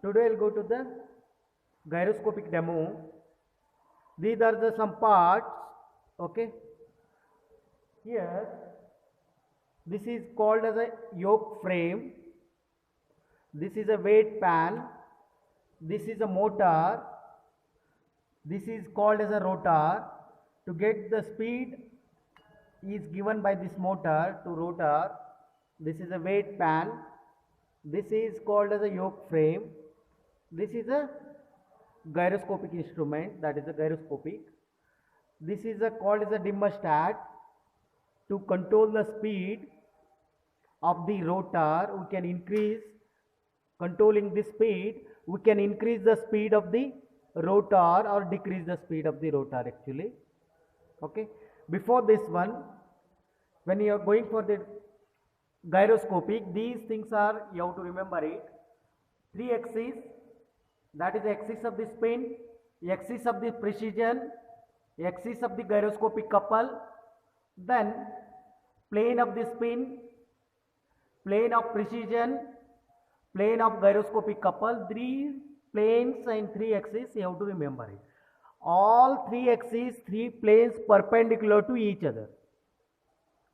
Today I'll go to the gyroscopic demo. These are the some parts. Okay. Here, this is called as a yoke frame. This is a weight pan. This is a motor. This is called as a rotor. To get the speed is given by this motor to rotor. This is a weight pan. This is called as a yoke frame. This is a gyroscopic instrument, that is a gyroscopic. This is called as a dimmerstat. To control the speed of the rotor, we can increase, controlling the speed, we can increase the speed of the rotor or decrease the speed of the rotor actually. Okay. Before this one, when you are going for the gyroscopic, these things are, you have to remember it. 3 axes, that is the axis of the spin, axis of the precision, axis of the gyroscopic couple, then plane of the spin, plane of precision, plane of gyroscopic couple. 3 planes and 3 axes, you have to remember it. All 3 axes, 3 planes perpendicular to each other.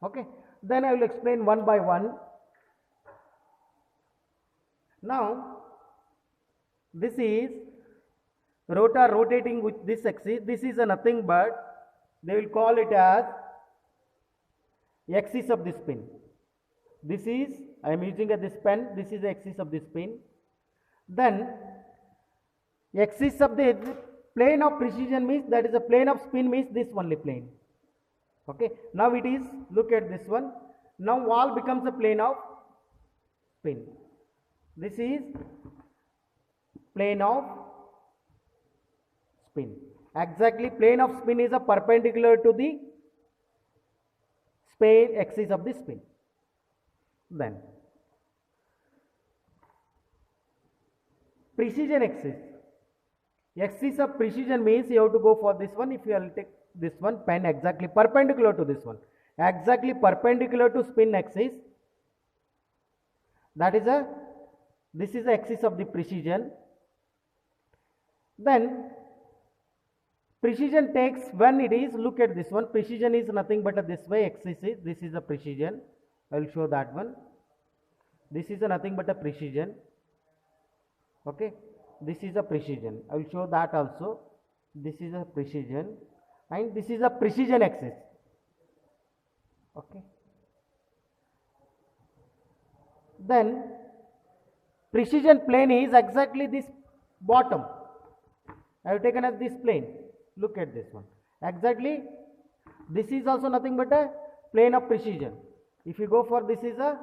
Okay. Then I will explain one by one. Now, this is rotor rotating with this axis. This is nothing but, they will call it as axis of the spin. This is, I am using this pen, this is the axis of the spin. Then axis of the plane of precision means, that is a plane of spin means this only plane. Okay. Now it is, look at this one. Now wall becomes a plane of spin. This is plane of spin. Exactly, plane of spin is a perpendicular to the spin axis of the spin. Then precision axis. Axis of precision means you have to go for this one. If you will take this one, pen exactly perpendicular to this one, exactly perpendicular to spin axis, that is this is the axis of the precision. Then precision takes, when it is, look at this one, precision is nothing but this way, axis is, this is a precision, I will show that one. This is nothing but a precision. Okay. This is a precision, I will show that also. This is a precision and this is a precision axis. Okay. Then precision plane is exactly this bottom. I have taken as this plane. Look at this one. Exactly, this is also nothing but a plane of precision. If you go for, this is a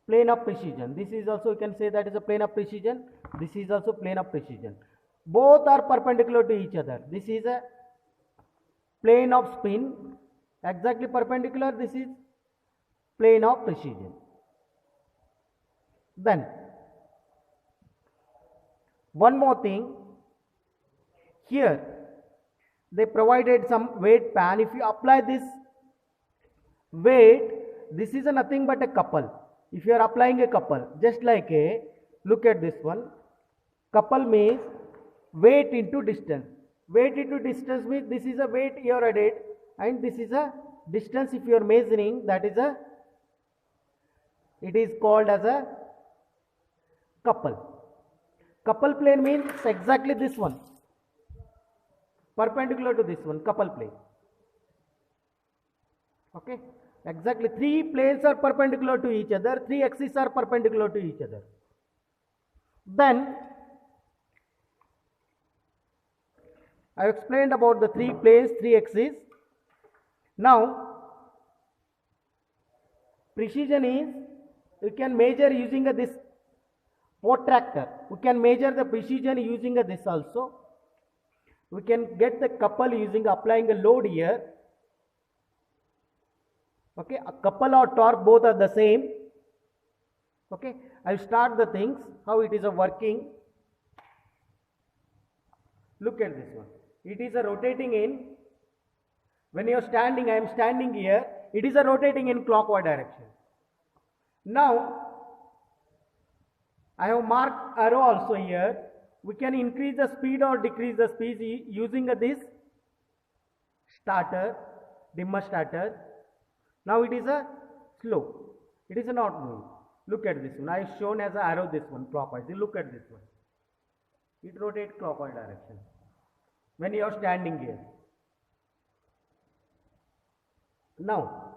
plane of precision. This is also, you can say that is a plane of precision. This is also plane of precision. Both are perpendicular to each other. This is a plane of spin, exactly perpendicular. This is plane of precision. Then one more thing, here they provided some weight pan. If you apply this weight, this is nothing but a couple. If you are applying a couple, just like a, look at this one, couple means weight into distance. Weight into distance means this is a weight you are added and this is a distance if you are measuring, that is a, it is called as a couple. Couple plane means exactly this one, perpendicular to this one, couple plane. Okay. Exactly, 3 planes are perpendicular to each other, 3 axes are perpendicular to each other. Then I have explained about the 3 planes, 3 axes. Now precision is, you can measure using this protractor. We can measure the precision using this also. We can get the couple using applying a load here. Okay, a couple or torque both are the same. Okay, I will start the things, how it is working. Look at this one. It is rotating in, when you are standing, I am standing here, it is rotating in clockwise direction. Now I have marked arrow also here. We can increase the speed or decrease the speed using this starter, dimmer starter. Now it is a slow. It is not moving. Look at this one. I have shown as an arrow this one clockwise. Look at this one. It rotates clockwise direction when you are standing here. Now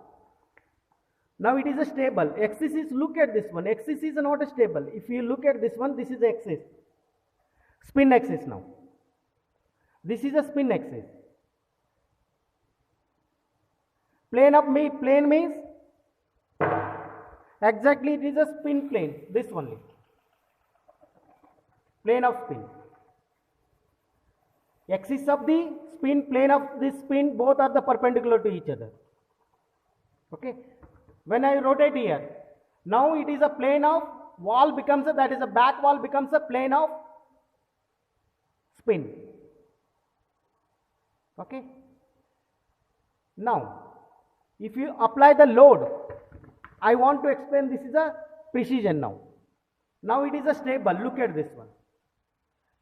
it is a stable. Axis is, look at this one. Axis is not a stable. If you look at this one, this is the axis. Spin axis now. This is a spin axis. Plane means exactly it is a spin plane. This only. Plane of spin. Axis of the spin, plane of this spin, both are the perpendicular to each other. Okay. When I rotate here, now it is a plane of wall becomes a, that is a back wall becomes a plane of spin. Okay. Now, if you apply the load, I want to explain this is a precision now. Now it is a stable. Look at this one.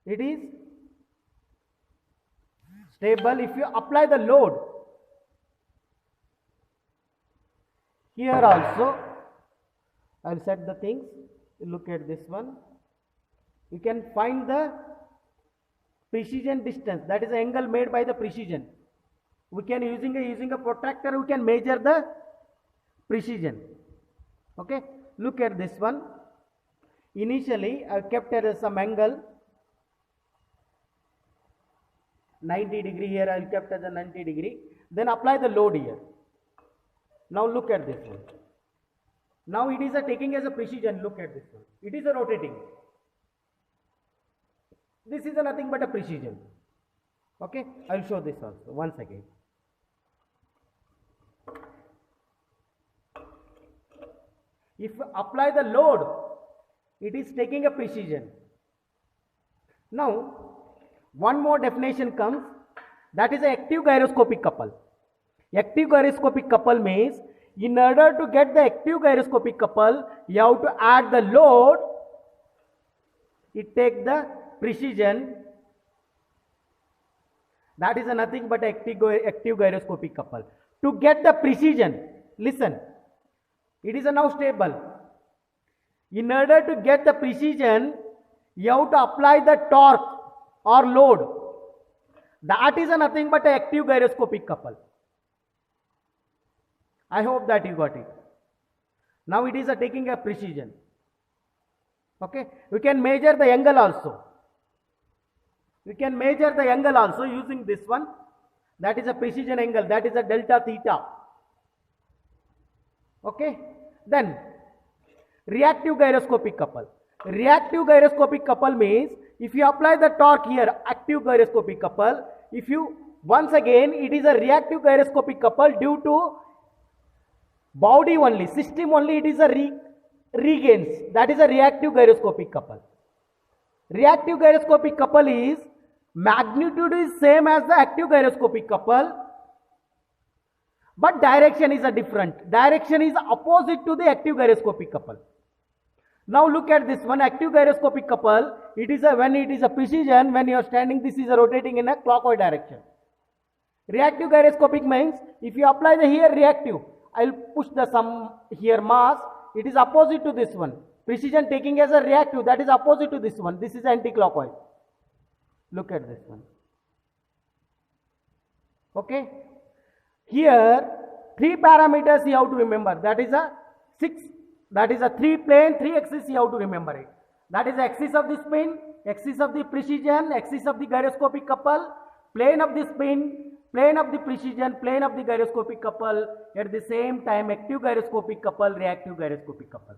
It is stable. If you apply the load, here also, I will set the things. Look at this one. You can find the precision distance. That is the angle made by the precision. We can using a protractor. We can measure the precision. Okay. Look at this one. Initially, I kept at some angle 90 degree here. I kept as a 90 degree. Then apply the load here. Now look at this one. Now it is a taking as a precision. Look at this one. It is a rotating. This is a nothing but a precision. Okay. I will show this also once again. If apply the load, it is taking a precision. Now one more definition comes. That is an active gyroscopic couple. Active gyroscopic couple means in order to get the active gyroscopic couple, you have to add the load. It takes the precision. That is nothing but active gyroscopic couple. To get the precision, listen, it is now stable. In order to get the precision, you have to apply the torque or load. That is nothing but an active gyroscopic couple. I hope that you got it. Now it is taking a precision. Okay. We can measure the angle also. We can measure the angle also using this one. That is a precision angle. That is a delta theta. Okay. Then reactive gyroscopic couple. Reactive gyroscopic couple means if you apply the torque here, active gyroscopic couple. If you once again, it is a reactive gyroscopic couple due to body only, system only. It is a regains. That is a reactive gyroscopic couple. Reactive gyroscopic couple is magnitude is same as the active gyroscopic couple, but direction is a different. Direction is opposite to the active gyroscopic couple. Now look at this one, active gyroscopic couple. It is a, when it is a precision, when you are standing, this is a rotating in a clockwise direction. Reactive gyroscopic means if you apply the here reactive, I will push the some here mass. It is opposite to this one. Precision taking as a reactive, that is opposite to this one. This is anti-clockwise. Look at this one. Okay. Here, 3 parameters you have to remember. That is a 6. That is a 3 plane, 3 axis you have to remember it. That is the axis of the spin, axis of the precision, axis of the gyroscopic couple, plane of the spin, plane of the precision, plane of the gyroscopic couple, at the same time active gyroscopic couple, reactive gyroscopic couple.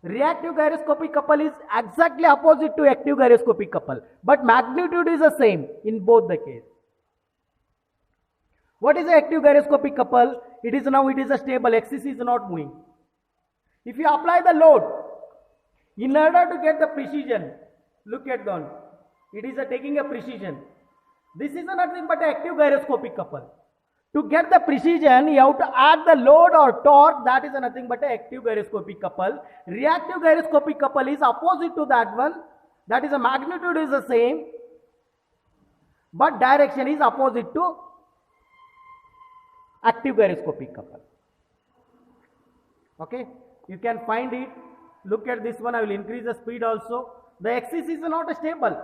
Reactive gyroscopic couple is exactly opposite to active gyroscopic couple, but magnitude is the same in both the case. What is the active gyroscopic couple? It is now, it is a stable, axis is not moving. If you apply the load, in order to get the precision, look at that, it is taking a precision. This is nothing but active gyroscopic couple. To get the precision, you have to add the load or torque. That is nothing but an active gyroscopic couple. Reactive gyroscopic couple is opposite to that one. That is, the magnitude is the same, but direction is opposite to active gyroscopic couple. Okay, you can find it. Look at this one. I will increase the speed also. The axis is not stable.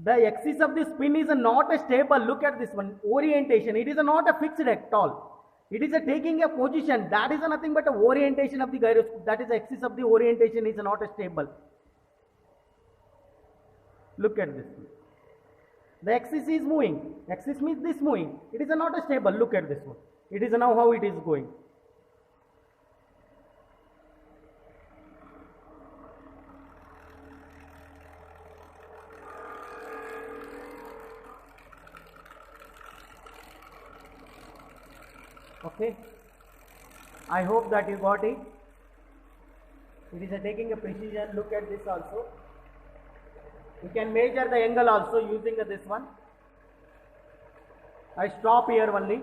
The axis of the spin is not stable. Look at this one. Orientation. It is not a fixed at all. It is taking a position. That is nothing but a orientation of the gyroscope. That is the axis of the orientation is not stable. Look at this one. The axis is moving. Axis means this moving. It is not stable. Look at this one. It is now how it is going. Okay, I hope that you got it. It is taking a precision. Look at this also. You can measure the angle also using this one. I stop here only.